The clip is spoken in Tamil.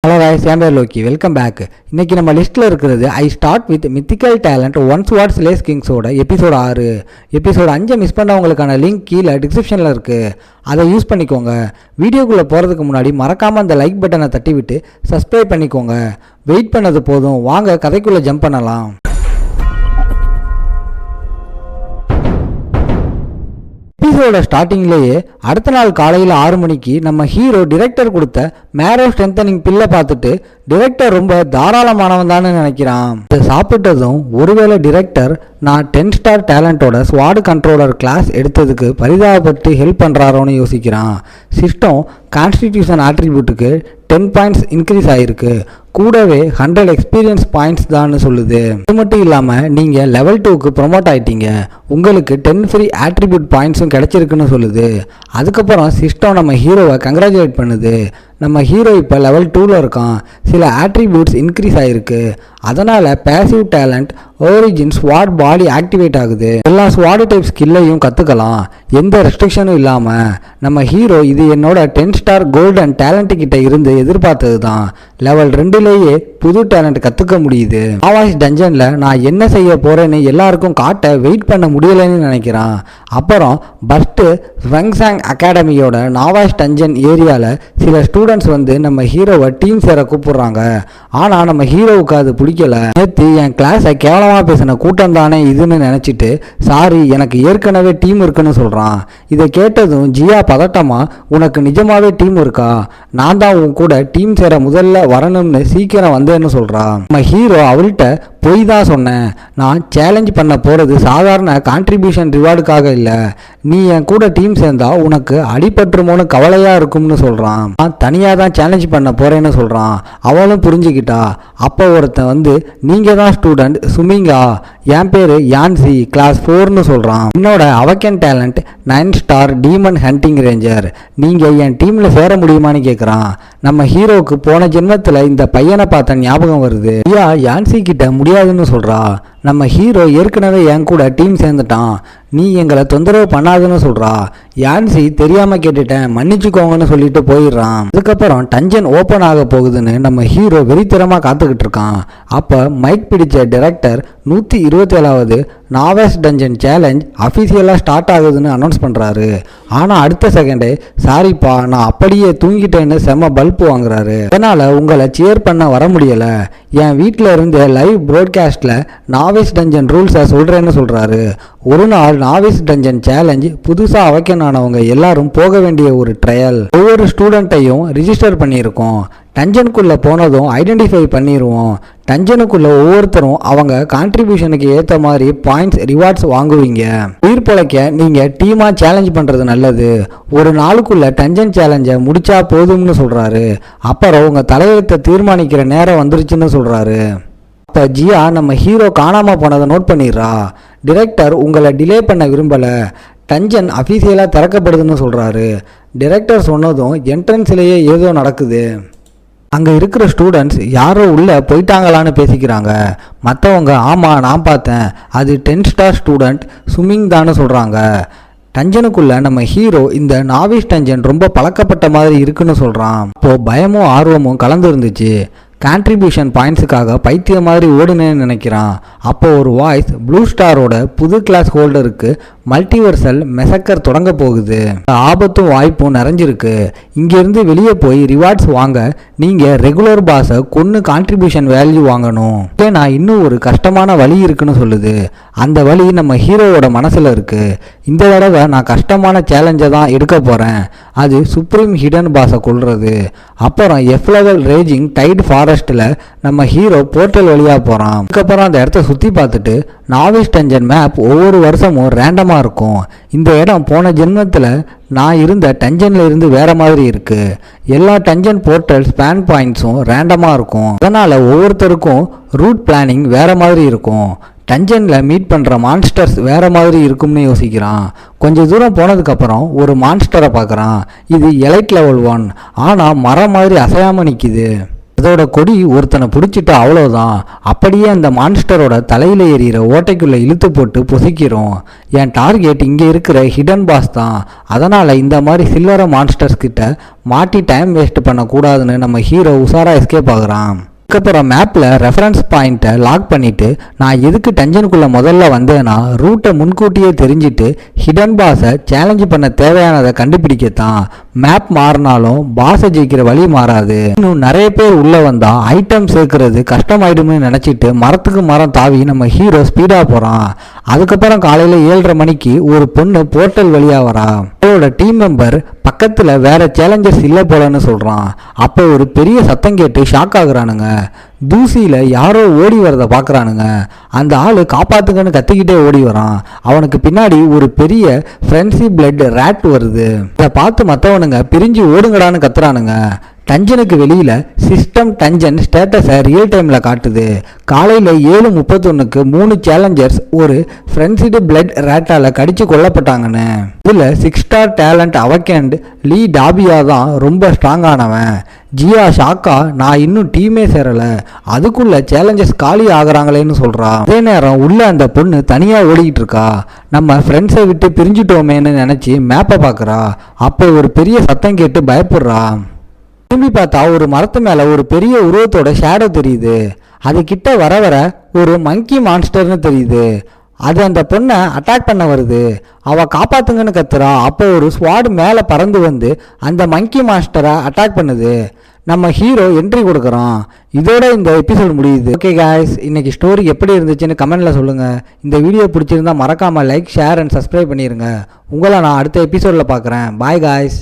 Hello guys, I'm Loki. Welcome back. இன்னைக்கு நம்ம லிஸ்ட்டில் இருக்கிறது I start with mythical talent once what's lazy கிங்ஸோட எபிசோட் 6. எபிசோட் 5 மிஸ் பண்ணவங்களுக்கான லிங்க் கீழே டிஸ்கிரிப்ஷனில் இருக்குது. அதை யூஸ் பண்ணிக்கோங்க. வீடியோக்குள்ளே போகிறதுக்கு முன்னாடி மறக்காமல் அந்த லைக் பட்டனை தட்டி விட்டு சப்ஸ்கிரைப் பண்ணிக்கோங்க. வெயிட் பண்ணது போதும், வாங்க கதைக்குள்ளே ஜம்ப் பண்ணலாம். எபிசோட ஸ்டார்டிங்லேயே அடுத்த நாள் காலையில் 6 மணிக்கு நம்ம ஹீரோ டிரெக்டர் கொடுத்த மேரோ ஸ்ட்ரென்தனிங் பில்லை பார்த்துட்டு டிரெக்டர் ரொம்ப தாராளமானவன் தானே நினைக்கிறான். இதை சாப்பிட்டதும் ஒருவேளை டிரெக்டர் நான் 10 ஸ்டார் டேலண்டோட ஸ்வாட் கண்ட்ரோலர் கிளாஸ் எடுத்ததுக்கு பரிதாபப்பட்டு ஹெல்ப் பண்ணுறாரோன்னு யோசிக்கிறான். சிஸ்டம் கான்ஸ்டிடியூஷன் ஆட்ரிபியூட்டுக்கு 10 பாயிண்ட்ஸ் இன்க்ரீஸ் ஆகிருக்கு, கூடவே 100 எக்ஸ்பீரியன்ஸ் பாயிண்ட்ஸ் தான் சொல்லுது. இது மட்டும் இல்லாமல் நீங்கள் லெவல் 2க்கு ப்ரொமோட் ஆகிட்டீங்க, உங்களுக்கு 10 ஃப்ரீ ஆட்ரிபியூட் பாயிண்ட்ஸும் கிடச்சிருக்குன்னு சொல்லுது. அதுக்கப்புறம் சிஸ்டம் நம்ம ஹீரோவை கங்க்ராச்சுலேட் பண்ணுது. நம்ம ஹீரோ இப்போ லெவல் 2ல் இருக்கான், சில ஆட்ரிபியூட்ஸ் இன்க்ரீஸ் ஆகிருக்கு, அதனால் பேசிவ் டேலண்ட் ஒரிஜின் ஸ்வாட் பாடி ஆக்டிவேட் ஆகுது. எல்லா ஸ்வாட் டைப் ஸ்கில்லையும் கற்றுக்கலாம், எந்த ரெஸ்ட்ரிக்ஷனும் இல்லாமல். நம்ம ஹீரோ இது என்னோட 10 ஸ்டார் கோல்டன் டேலண்ட் கிட்ட இருந்து எதிர்பார்த்தது தான். லெவல் 2லேயே புது டேலண்ட் கற்றுக்க முடியுது. நாவாய்ஸ் டஞ்சனில் நான் என்ன செய்ய போகிறேன்னு எல்லாருக்கும் காட்ட வெயிட் பண்ண முடியலைன்னு நினைக்கிறான். அப்புறம் பஸ்ட்டு ஸ்வங்சாங் அகாடமியோட நாவாய்ஸ் டஞ்சன் ஏரியாவில் சில ஸ்டூடெண்ட்ஸ் வந்து நம்ம ஹீரோவை டீம் சேர கூப்பிடுறாங்க. ஆனால் நம்ம ஹீரோவுக்கு அது பிடிக்கல. நேற்று என் கிளாஸை கேவலமாக பேசின கூட்டம் தானே இதுன்னு நினச்சிட்டு சாரி, எனக்கு ஏற்கனவே டீம் இருக்குன்னு சொல்கிறான். இதை கேட்டதும் ஜியா பதட்டமாக, உனக்கு நிஜமாவே டீம் இருக்கா? நான் தான் உன் கூட டீம் சேர முதல்ல வரணும்னு சீக்கிரம் வந்தேன்னு சொல்கிறான். நம்ம ஹீரோ அவள்கிட்ட பொய் தான் சொன்னேன், நான் சேலஞ்ச் பண்ண போகிறது சாதாரண கான்ட்ரிபியூஷன் ரிவார்டுக்காக இல்லை, நீ என் கூட டீம் சேர்ந்தா உனக்கு அடிபட்டுருமோன்னு கவலையாக இருக்கும்னு சொல்கிறான். நான் தனியாக தான் சேலஞ்ச் பண்ண போகிறேன்னு சொல்கிறான். அவளும் புரிஞ்சுக்கிட்டா. அப்போ ஒருத்தன் வந்து, நீங்கள் தான் ஸ்டூடெண்ட் சுமிங்கா, என் பேர் யான்சி, கிளாஸ் 4ன்னு சொல்கிறான். என்னோட awaken talent 9 star demon hunting ranger, நீங்கள் என் டீமில் சேர முடியுமான்னு கேட்குறான். நம்ம ஹீரோவுக்கு போன ஜென்மத்தில் இந்த பையனை பார்த்த ஞாபகம் வருது. யான்சி கிட்ட முடியாதுன்னு சொல்கிறா. நம்ம ஹீரோ ஏற்கனவே என் கூட டீம் சேர்ந்துட்டான், நீ எங்களை தொந்தரவு பண்ணாதுன்னு சொல்கிறா. யான்சி தெரியாமல் கேட்டுட்டேன், மன்னிச்சுக்கோங்கன்னு சொல்லிட்டு போயிடுறான். அதுக்கப்புறம் டஞ்சன் ஓப்பன் ஆக போகுதுன்னு நம்ம ஹீரோ வெறித்தரமாக காத்துக்கிட்டு இருக்கான். அப்போ மைக் பிடிச்ச டைரக்டர் 127வது நாவாய்ஸ் டஞ்சன் சேலஞ்ச் அஃபிஷியலாக ஸ்டார்ட் ஆகுதுன்னு அனௌன்ஸ் பண்ணுறாரு. ஆனால் அடுத்த செகண்டே, சாரிப்பா நான் அப்படியே தூங்கிட்டேன்னு செம்ம பல்ப் வாங்குறாரு. அதனால் உங்களை சேர் பண்ண வர முடியலை, என் வீட்டில் இருந்து லைவ் ப்ராட்காஸ்ட்டில் நாவாய்ஸ் டஞ்சன் ரூல்ஸை சொல்கிறேன்னு சொல்கிறாரு. ஒரு நாள் நாவிஸ் டஞ்சன் சேலஞ்ச் புதுசாக அவக்கனானவங்க எல்லாரும் போக வேண்டிய ஒரு ட்ரையல். ஒவ்வொரு ஸ்டூடெண்ட்டையும் ரிஜிஸ்டர் பண்ணியிருக்கோம். டஞ்சனுக்குள்ளே போனதும் ஐடென்டிஃபை பண்ணிடுவோம். டஞ்சனுக்குள்ளே ஒவ்வொருத்தரும் அவங்க கான்ட்ரிபியூஷனுக்கு ஏற்ற மாதிரி பாயிண்ட்ஸ் ரிவார்ட்ஸ் வாங்குவீங்க. உயிர் பிழைக்க நீங்கள் டீமாக சேலஞ்ச் பண்ணுறது நல்லது. ஒரு நாளுக்குள்ளே டஞ்சன் சேலஞ்சை முடிச்சா போதும்னு சொல்கிறாரு. அப்புறம் உங்கள் தலையெழுத்தை தீர்மானிக்கிற நேரம் வந்துருச்சுன்னு சொல்கிறாரு. இப்போ ஜியா நம்ம ஹீரோ காணாமல் போனதை நோட் பண்ணிடுறா. டிரெக்டர் உங்களை டிலே பண்ண விரும்பலை, டஞ்சன் அஃபீஷியலாக திறக்கப்படுதுன்னு சொல்கிறாரு. டிரெக்டர் சொன்னதும் என்ட்ரன்ஸ்லேயே ஏதோ நடக்குது. அங்கே இருக்கிற ஸ்டூடெண்ட்ஸ் யாரோ உள்ளே போயிட்டாங்களான்னு பேசிக்கிறாங்க. மற்றவங்க ஆமாம் நான் பார்த்தேன், அது 10 ஸ்டார் ஸ்டூடெண்ட் சுமிங் தான்னு சொல்கிறாங்க. டஞ்சனுக்குள்ள நம்ம ஹீரோ இந்த நாவிஸ் டஞ்சன் ரொம்ப பழக்கப்பட்ட மாதிரி இருக்குன்னு சொல்கிறான். இப்போது பயமும் ஆர்வமும் கலந்து இருந்துச்சு. கான்ட்ரிபியூஷன் பாயிண்ட்ஸுக்காக பைத்திய மாதிரி ஓடுனேன்னு நினைக்கிறான். அப்போ ஒரு வாய்ஸ் ப்ளூ ஸ்டாரோட புது கிளாஸ் ஹோல்டருக்கு மல்டிவர்சல் மெசக்கர் தொடங்க போகுது, ஆபத்தும் வாய்ப்பும் நிறைஞ்சிருக்கு, இங்கேருந்து வெளியே போய் ரிவார்ட்ஸ் வாங்க நீங்கள் ரெகுலர் பாஸை கொன்று கான்ட்ரிபியூஷன் வேல்யூ வாங்கணும். நான் இன்னும் ஒரு கஷ்டமான வழி இருக்குன்னு சொல்லுது. அந்த வழி நம்ம ஹீரோவோட மனசில் இருக்குது. இந்த தடவை நான் கஷ்டமான சேலஞ்சை தான் எடுக்க போகிறேன், அது சுப்ரீம் ஹிடன் பாஸை கொள்வது. அப்புறம் எஃப் லெவல் ரேஜிங் டைட் ஃபாரஸ்ட்டில் நம்ம ஹீரோ போர்ட்டல் வழியாக போகிறான். அதுக்கப்புறம் அந்த இடத்த சுற்றி பார்த்துட்டு நாவிஸ் டஞ்சன் மேப் ஒவ்வொரு வருஷமும் ரேண்டமாக இருக்கும். இந்த இடம் போன ஜென்மத்தில் நான் இருந்த டஞ்சனில் இருந்து வேறு மாதிரி இருக்குது. எல்லா டஞ்சன் போர்ட்டல் ஸ்பேன் பாயிண்ட்ஸும் ரேண்டமாக இருக்கும். அதனால் ஒவ்வொருத்தருக்கும் ரூட் பிளானிங் வேறு மாதிரி இருக்கும். டஞ்சனில் மீட் பண்ணுற மான்ஸ்டர்ஸ் வேறு மாதிரி இருக்கும்னு யோசிக்கிறான். கொஞ்சம் தூரம் போனதுக்கப்புறம் ஒரு மான்ஸ்டரை பார்க்குறான். இது எலைட் லெவல் 1, ஆனால் மரம் மாதிரி அசையாமல் நிற்கிது. அதோட கொடி ஒருத்தனை பிடிச்சிட்டு அவ்வளோதான், அப்படியே அந்த மான்ஸ்டரோட தலையில் எறிகிற ஓட்டைக்குள்ளே இழுத்து போட்டு பொசிக்கிறோம். என் டார்கெட் இங்கே இருக்கிற ஹிடன் பாஸ் தான். அதனால் இந்த மாதிரி சில்லற மான்ஸ்டர்ஸ் கிட்ட மாட்டி டைம் வேஸ்ட் பண்ணக்கூடாதுன்னு நம்ம ஹீரோ உஷாராக எஸ்கேப் ஆகுறான். அதுக்கப்புறம் மேப்பில் ரெஃபரன்ஸ் பாயிண்ட்டை லாக் பண்ணிவிட்டு நான் எதுக்கு டஞ்சனுக்குள்ளே முதல்ல வந்தேன்னா ரூட்டை முன்கூட்டியே தெரிஞ்சுட்டு ஹிடன் பாஸை சேலஞ்சு பண்ண தேவையானதை கண்டுபிடிக்கத்தான். மேப் மாறினாலும் பாஸை ஜெயிக்கிற வழி மாறாது. இன்னும் நிறைய பேர் உள்ளே வந்தால் ஐட்டம் சேர்க்கறது கஷ்டமாயிடும்னு நினச்சிட்டு மரத்துக்கு மரம் தாவி நம்ம ஹீரோ ஸ்பீடாக போகிறான். அதுக்கப்புறம் காலையில் 7:30 மணிக்கு ஒரு பொண்ணு போர்ட்டல் வழியாக வரா. அவளோட டீம் மெம்பர் பக்கத்தில் வேற சேலஞ்சர்ஸ் இல்லை போலன்னு சொல்கிறான். அப்போ ஒரு பெரிய சத்தம் கேட்டு ஷாக் ஆகுறானுங்க. தூசியில் யாரோ ஓடி வரதை பார்க்குறானுங்க. அந்த ஆள் காப்பாத்துங்கன்னு கத்திக்கிட்டே ஓடி வரான். அவனுக்கு பின்னாடி ஒரு பெரிய ஃப்ரெண்ட்ஸி பிளட் ரேட் வருது. அதை பார்த்து மற்றவனுங்க பிரிஞ்சு ஓடுங்கடான்னு கத்துறானுங்க. டஞ்சனுக்கு வெளியில் சிஸ்டம் டஞ்சன் ஸ்டேட்டஸை ரியல் டைமில் காட்டுது. காலையில் 7:31க்கு 3 சேலஞ்சர்ஸ் ஒரு ஃப்ரெண்ட்ஸிடு பிளட் ரேட்டால் கடிச்சு கொல்லப்பட்டாங்கன்னு. இதில் 6 ஸ்டார் டேலண்ட் அவகேண்ட் லீ டாபியா தான் ரொம்ப ஸ்ட்ராங்கானவன். ஜியா ஷாக்கா நான் இன்னும் டீமே சேரலை, அதுக்குள்ளே சேலஞ்சர்ஸ் காலி ஆகுறாங்களேன்னு சொல்கிறா. அதே நேரம் உள்ள அந்த பொண்ணு தனியாக ஓடிக்கிட்டு இருக்கா. நம்ம ஃப்ரெண்ட்ஸை விட்டு பிரிஞ்சுட்டோமேன்னு நினச்சி மேப்பை பார்க்குறா. அப்போ ஒரு பெரிய சத்தம் கேட்டு பயப்படுறா. திரும்பி பார்த்தா ஒரு மரத்து மேலே ஒரு பெரிய உருவத்தோட ஷேடோ தெரியுது. அது கிட்ட வர வர ஒரு மங்கி மான்ஸ்டர்னு தெரியுது. அது அந்த பொண்ணை அட்டாக் பண்ண வருது. அவள் காப்பாத்துங்கன்னு கத்துறா. அப்போ ஒரு ஸ்வாட் மேலே பறந்து வந்து அந்த மங்கி மான்ஸ்டரை அட்டாக் பண்ணுது. நம்ம ஹீரோ என்ட்ரி கொடுக்குறோம். இதோட இந்த எபிசோட் முடியுது. ஓகே காய்ஸ், இன்னைக்கு ஸ்டோரி எப்படி இருந்துச்சுன்னு கமெண்ட்டில் சொல்லுங்கள். இந்த வீடியோ பிடிச்சிருந்தா மறக்காமல் லைக், ஷேர் அண்ட் சப்ஸ்கிரைப் பண்ணிடுங்க. உங்களை நான் அடுத்த எபிசோடில் பார்க்குறேன். Bye guys.